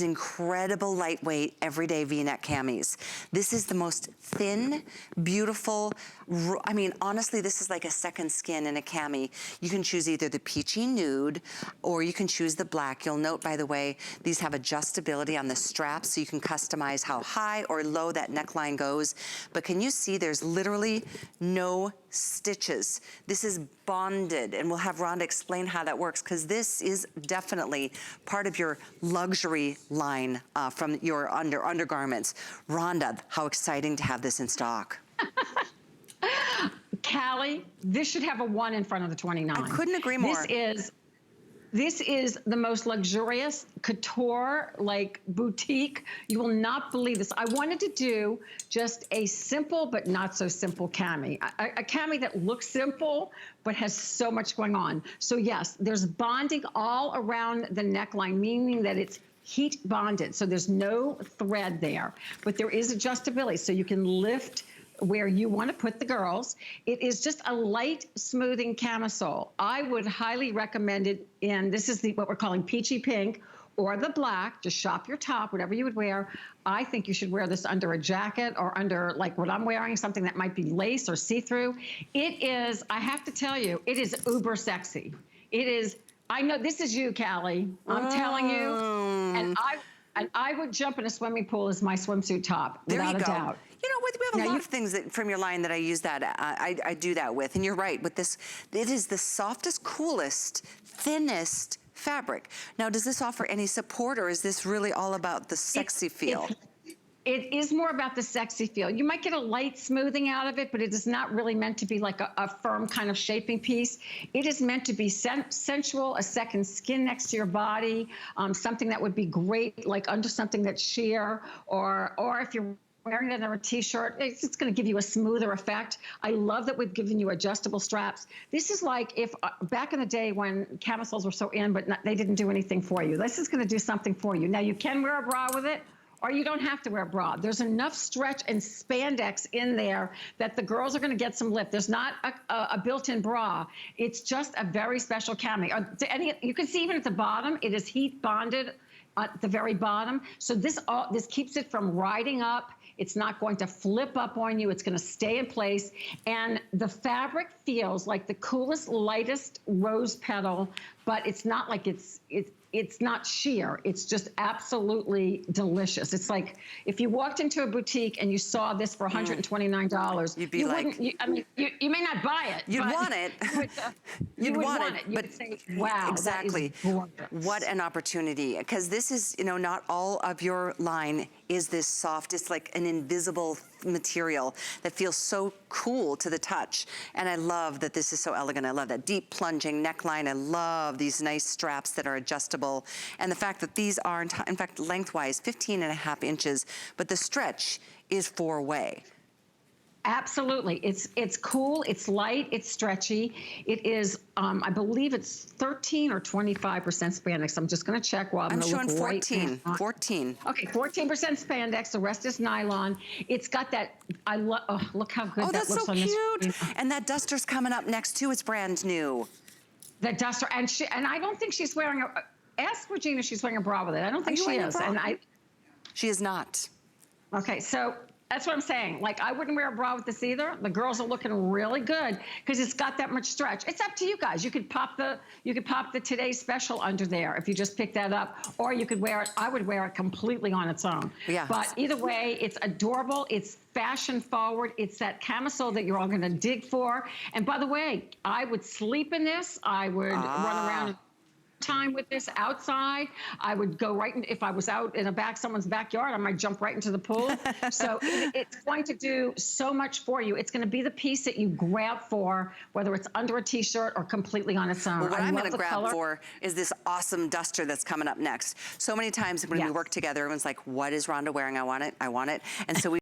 Incredible lightweight everyday V-neck camis. This is the most thin, beautiful, I mean, honestly, this is like a second skin in a cami. You can choose either the peachy nude or you can choose the black. You'll note, by the way, these have adjustability on the straps so you can customize how high or low that neckline goes. But can you see there's literally no stitches. This is bonded, and we'll have Rhonda explain how that works, because this is definitely part of your luxury line from your undergarments. Rhonda, how exciting to have this in stock. Callie, this should have a 1 in front of the 29. I couldn't agree more. This is the most luxurious couture, like boutique. You will not believe this. I wanted to do just a simple but not so simple cami. A cami that looks simple but has so much going on. So yes, there's bonding all around the neckline, meaning that it's heat bonded. So there's no thread there, but there is adjustability. So you can lift where you want to put the girls. It is just a light smoothing camisole. I would highly recommend it in, this is what we're calling peachy pink or the black. Just shop your top, whatever you would wear. I think you should wear this under a jacket or under like what I'm wearing, something that might be lace or see-through. It is, I have to tell you, it is uber sexy. It is, I know this is you, Callie. I'm telling you. And I would jump in a swimming pool as my swimsuit top, without a doubt. You know what, we have a lot of things that, from your line that I use that, I do that with. And you're right, with this, it is the softest, coolest, thinnest fabric. Now, does this offer any support, or is this really all about the sexy feel? It is more about the sexy feel. You might get a light smoothing out of it, but it is not really meant to be like a firm kind of shaping piece. It is meant to be sensual, a second skin next to your body, something that would be great like under something that's sheer, or if you're wearing it under a t-shirt, it's going to give you a smoother effect. I love that we've given you adjustable straps. This is like if back in the day when camisoles were so in, but they didn't do anything for you. This is going to do something for you. Now you can wear a bra with it, or you don't have to wear a bra. There's enough stretch and spandex in there that the girls are gonna get some lift. There's not a built-in bra. It's just a very special cami. You can see even at the bottom, it is heat bonded at the very bottom. So this keeps it from riding up. It's not going to flip up on you. It's going to stay in place. And the fabric feels like the coolest, lightest rose petal, but it's not like it's not sheer. It's just absolutely delicious. It's like if you walked into a boutique and you saw this for $129, you'd be like, I mean, you may not buy it. You'd want it. You'd want it. You would say, wow, exactly. That is gorgeous. What an opportunity. Because this is, you know, not all of your line is this soft. It's like an invisible material that feels so cool to the touch. And I love that this is so elegant. I love that deep plunging neckline. I love these nice straps that are adjustable. And the fact that these are, in fact, lengthwise 15.5 inches, but the stretch is 4-way. Absolutely. It's cool, it's light, it's stretchy. It is, I believe it's 13 or 25% spandex. I'm just going to check while I'm showing look 14. Right 14. Okay, 14% spandex. The rest is nylon. It's got that, I love, oh, look how good that looks on this. Oh, that's so cute. And that duster's coming up next too. It's brand new. The duster, and I don't think she's wearing ask Regina if she's wearing a bra with it. I don't think she is. She is not. Okay, so that's what I'm saying. Like, I wouldn't wear a bra with this either. The girls are looking really good because it's got that much stretch. It's up to you guys. You could pop the Today's Special under there if you just pick that up, or you could wear it. I would wear it completely on its own. Yeah. But either way, it's adorable. It's fashion forward. It's that camisole that you're all going to dig for. And by the way, I would sleep in this. I would run around time with this outside. I would go right in, if I was out in someone's backyard, I might jump right into the pool. So it's going to do so much for you. It's going to be the piece that you grab for, whether it's under a t-shirt or completely on its own. Well, what I'm going to grab for is this awesome duster that's coming up next. So many times when we work together, everyone's like, what is Rhonda wearing? I want it. I want it. And so we